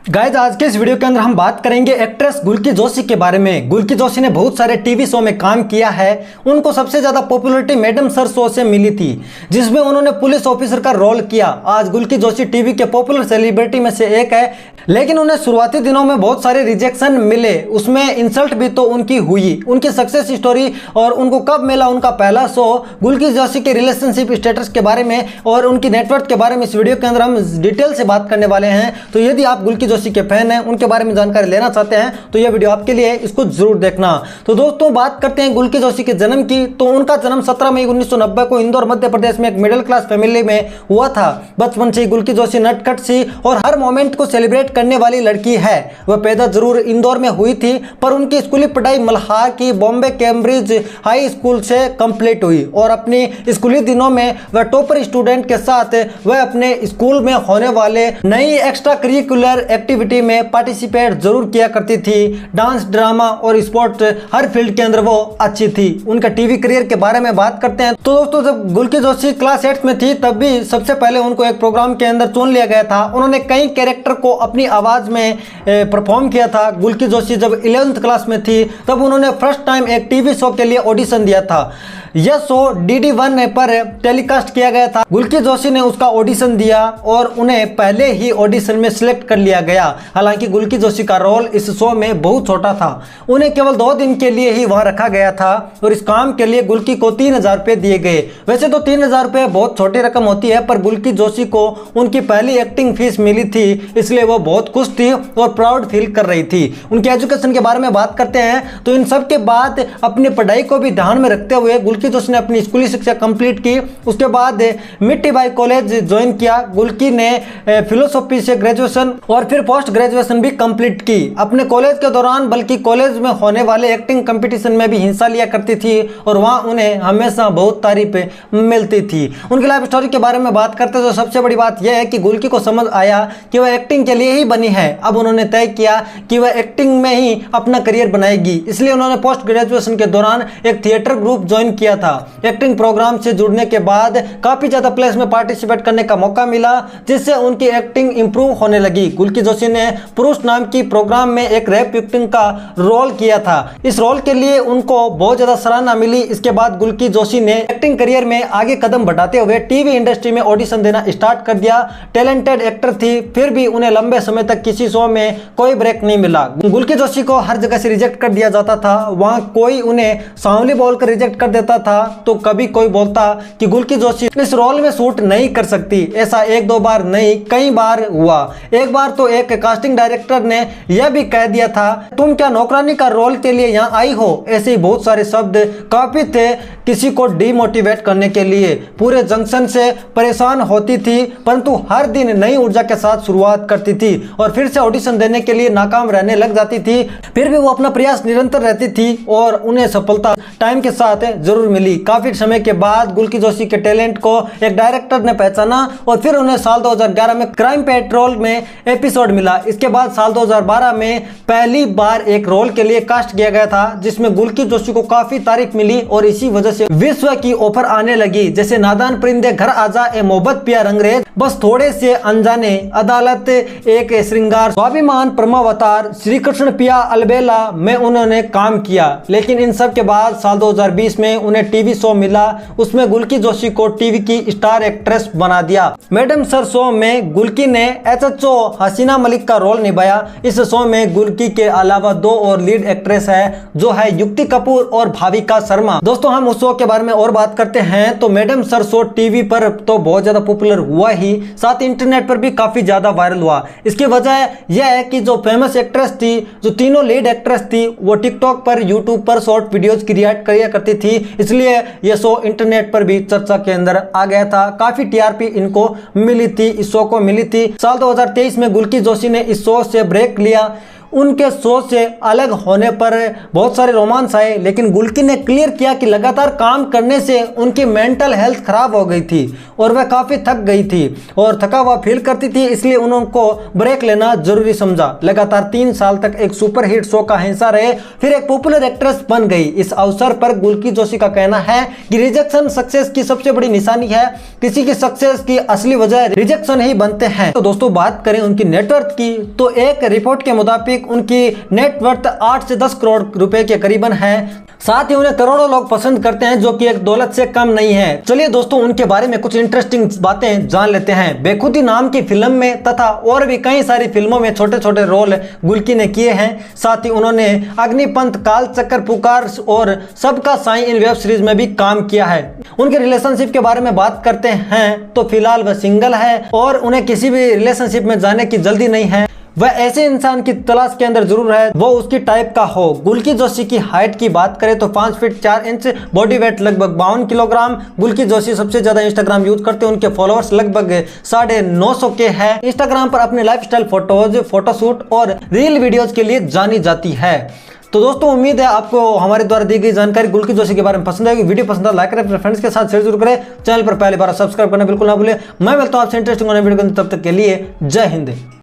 Guys, आज के इस वीडियो के अंदर हम बात करेंगे एक्ट्रेस गुल्की जोशी के बारे में। गुल्की जोशी ने बहुत सारे टीवी शो में काम किया है। उनको सबसे ज्यादा पॉपुलैरिटी मैडम सर शो से मिली थी, जिसमें उन्होंने पुलिस ऑफिसर का रोल किया। आज गुल्की जोशी टीवी के पॉपुलर सेलिब्रिटी में से एक है, लेकिन उन्हें शुरुआती दिनों में बहुत सारे रिजेक्शन मिले, उसमें इंसल्ट भी तो उनकी हुई। उनकी सक्सेस स्टोरी और उनको कब मिला उनका पहला शो, गुल्की जोशी के रिलेशनशिप स्टेटस के बारे में और उनकी नेटवर्क के बारे में इस वीडियो के अंदर हम डिटेल से बात करने वाले हैं। तो यदि आप गुल्की जोशी के फैन हैं, उनके बारे में जानकारी लेना चाहते हैं, तो यह वीडियो आपके लिए, इसको जरूर देखना। तो दोस्तों, बात करते हैं गुल्की जोशी के जन्म की। तो उनका जन्म 17 मई 1990 को इंदौर मध्य प्रदेश में एक मिडिल क्लास फैमिली में हुआ था। बचपन से गुल्की जोशी नटखट सी और हर मोमेंट को सेलिब्रेट करने वाली लड़की है। वह पैदा जरूर इंदौर में हुई थी, पर उनकी स्कूली पढ़ाई मल्हार की बॉम्बे कैम्ब्रिज हाई स्कूल से कंप्लीट हुई और अपनी स्कूली दिनों में वह टॉपर स्टूडेंट के साथ वह अपने स्कूल में होने वाले नई एक्स्ट्रा करिकुलर एक्टिविटी में पार्टिसिपेट जरूर किया करती थी। डांस, ड्रामा और स्पोर्ट्स, हर फील्ड के अंदर वो अच्छी थी। उनका टीवी करियर के बारे में बात करते हैं तो दोस्तों, जब गुल्की जोशी क्लास 8 में थी, तब भी सबसे पहले उनको एक प्रोग्राम के अंदर चुन लिया गया था। उन्होंने कई कैरेक्टर को अपनी आवाज में परफॉर्म किया था। गुल्की जोशी जब 11th क्लास में थी, तब उन्होंने फर्स्ट टाइम एक टीवी शो के लिए ऑडिशन दिया था। यह शो DD1 पर टेलीकास्ट किया गया था। गुल्की जोशी ने उसका ऑडिशन दिया और उन्हें पहले ही ऑडिशन में सिलेक्ट कर लिया गया। हालांकि गुल्की जोशी का रोल इस शो में बहुत छोटा था। उन्हें केवल 2 दिन के लिए ही वहां रखा गया था और इस काम के लिए गुल्की को 3000 रुपये दिए गए। वैसे तो 3000 रुपये बहुत छोटी रकम होती है, पर गुल्की जोशी को उनकी पहली एक्टिंग फीस मिली थी, इसलिए वो बहुत खुश थी और प्राउड फील कर रही थी। उनके एजुकेशन के बारे में बात करते हैं तो इन सब के बाद अपनी पढ़ाई को भी ध्यान में रखते हुए गुल्की जोशी ने अपनी स्कूली शिक्षा कंप्लीट की। उसके बाद मिट्टी बाई कॉलेज ज्वाइन किया। गुल्की ने फिलोसॉफी से ग्रेजुएशन और फिर पोस्ट ग्रेजुएशन भी कंप्लीट की। अपने कॉलेज के दौरान बल्कि कॉलेज में होने वाले एक्टिंग कंपटीशन में भी हिस्सा लिया करती थी और वहां उन्हें हमेशा बहुत तारीफ मिलती थी। उनकी लाइफ स्टोरी के बारे में बात करते तो सबसे बड़ी बात यह है कि गुल्की को समझ आया कि वह एक्टिंग के लिए ही बनी है। अब उन्होंने तय किया कि वह एक्टिंग में ही अपना करियर बनाएगी, इसलिए उन्होंने पोस्ट ग्रेजुएशन के दौरान एक थिएटर ग्रुप ज्वाइन किया था। एक्टिंग प्रोग्राम से जुड़ने के बाद काफी ज्यादा प्लेस में पार्टिसिपेट करने का मौका मिला, जिससे उनकी एक्टिंग इंप्रूव होने लगी। गुल्की जोशी ने पुरुष नाम की प्रोग्राम में एक रैप विक्टिम का रोल किया था। इस रोल के लिए उनको बहुत ज्यादा सराहना मिली। इसके बाद गुल्की जोशी ने एक्टिंग करियर में आगे कदम बढ़ाते हुए टीवी इंडस्ट्री में ऑडिशन देना स्टार्ट कर दिया। टैलेंटेड एक्टर थी, फिर भी उन्हें लंबे समय तक किसी शो में कोई ब्रेक नहीं मिला। गुल्की जोशी को हर जगह से रिजेक्ट कर दिया जाता था। वहां कोई उन्हें सांवली बोलकर रिजेक्ट कर देता था, तो कभी कोई बोलता कि गुल्की जोशी इस रोल में शूट नहीं कर सकती। ऐसा 1-2 बार नहीं, कई बार हुआ। एक बार तो एक कास्टिंग डायरेक्टर ने यह भी कह दिया था, तुम क्या नौकरानी का रोल के लिए यहाँ आई हो। ऐसे ही बहुत सारे शब्द काफी थे किसी को डिमोटिवेट करने के लिए। पूरे जंक्शन से परेशान होती थी, परंतु हर दिन नई ऊर्जा के साथ शुरुआत करती थी और फिर से ऑडिशन देने के लिए नाकाम रहने लग जाती थी। फिर भी वो अपना प्रयास निरंतर रहती थी और उन्हें सफलता टाइम के साथ जरूर मिली। काफी समय के बाद गुल्की जोशी के टैलेंट को एक डायरेक्टर ने पहचाना और फिर उन्हें साल 2011 में क्राइम पेट्रोल में एपिसोड मिला। इसके बाद साल 2012 में पहली बार एक रोल के लिए कास्ट किया गया था, जिसमें गुल्की जोशी को काफी तारीफ मिली और इसी वजह से विश्व की ऑफर आने लगी, जैसे नादान परिंदे घर आजा, ए मोहब्बत पिया रंगरेज, बस थोड़े से अनजाने, अदालत, एक श्रृंगार, स्वाभिमान, परमावतार, श्री कृष्ण पिया अलबेला में उन्होंने काम किया। लेकिन इन सब के बाद साल 2020 में उन्हें टीवी शो मिला, उसमें गुल्की जोशी को टीवी की स्टार एक्ट्रेस बना दिया। मैडम सर शो में गुल्की ने SHO हसीना मलिक का रोल निभाया। इस शो में गुल्की के अलावा 2 और लीड एक्ट्रेस है, जो है युक्ति कपूर और भाविका शर्मा। दोस्तों, हम उस शो के बारे में और बात करते हैं तो मैडम सर शो टीवी पर तो बहुत ज्यादा पॉपुलर हुआ ही, साथ इंटरनेट पर भी काफी ज्यादा वायरल हुआ। इसकी वजह यह है कि जो फेमस एक्ट्रेस थी, जो तीनों लीड एक्ट्रेस थी, वो टिकटॉक पर, यूट्यूब पर शॉर्ट वीडियोज क्रिएट किया करती थी, इसलिए यह शो इंटरनेट पर भी चर्चा के अंदर आ गया था। काफी TRP इनको मिली थी, इस शो को मिली थी। साल 2023 में गुल्की जोशी ने इस शो से ब्रेक लिया। उनके शो से अलग होने पर बहुत सारे रोमांस आए, लेकिन गुल्की ने क्लियर किया कि लगातार काम करने से उनकी मेंटल हेल्थ खराब हो गई थी। और वह काफ़ी थक गई थी और थका हुआ फील करती थी, इसलिए उनको ब्रेक लेना जरूरी समझा। लगातार 3 साल तक एक सुपरहिट शो का हिस्सा रहे, फिर एक पॉपुलर एक्ट्रेस बन गई। इस अवसर पर गुल्की जोशी का कहना है कि रिजेक्शन सक्सेस की सबसे बड़ी निशानी है, किसी की सक्सेस की असली वजह रिजेक्शन ही बनते हैं। तो दोस्तों बात करें उनकी नेटवर्थ की, तो एक रिपोर्ट के मुताबिक उनकी नेटवर्थ 8 से 10 करोड़ रुपए के करीबन है। साथ ही उन्हें करोड़ों लोग पसंद करते हैं, जो कि एक दौलत से कम नहीं है। चलिए दोस्तों उनके बारे में कुछ इंटरेस्टिंग बातें जान लेते हैं। बेखुदी नाम की फिल्म में तथा और भी कई सारी फिल्मों में छोटे छोटे रोल गुल्की ने किए हैं। साथ ही उन्होंने अग्निपंथ, कालचक्र, पुकार और सबका साईं इन वेब सीरीज में भी काम किया है। उनके रिलेशनशिप के बारे में बात करते हैं तो फिलहाल वह सिंगल है और उन्हें किसी भी रिलेशनशिप में जाने की जल्दी नहीं है। वह ऐसे इंसान की तलाश के अंदर जरूर है वो उसकी टाइप का हो। गुल्की जोशी की हाइट की बात करें तो 5 फीट 4 इंच, बॉडी वेट लगभग 52 किलोग्राम। गुल्की जोशी सबसे ज्यादा इंस्टाग्राम यूज करते हैं, उनके फॉलोअर्स लगभग 950 के हैं। इंस्टाग्राम पर अपने लाइफस्टाइल फोटोज, फोटोशूट और रील वीडियोज के लिए जानी जाती है। तो दोस्तों उम्मीद है आपको हमारे द्वारा दी गई जानकारी गुल्की जोशी के बारे में पसंद आएगी। वीडियो पसंद है लाइक करें, अपने फ्रेंड्स के साथ शेयर जरूर करें। चैनल पर पहली बार सब्सक्राइब करना बिल्कुल ना भूलें। मैं मिलता हूं आपसे इंटरेस्टिंग होने वीडियो, तब तक के लिए जय हिंद।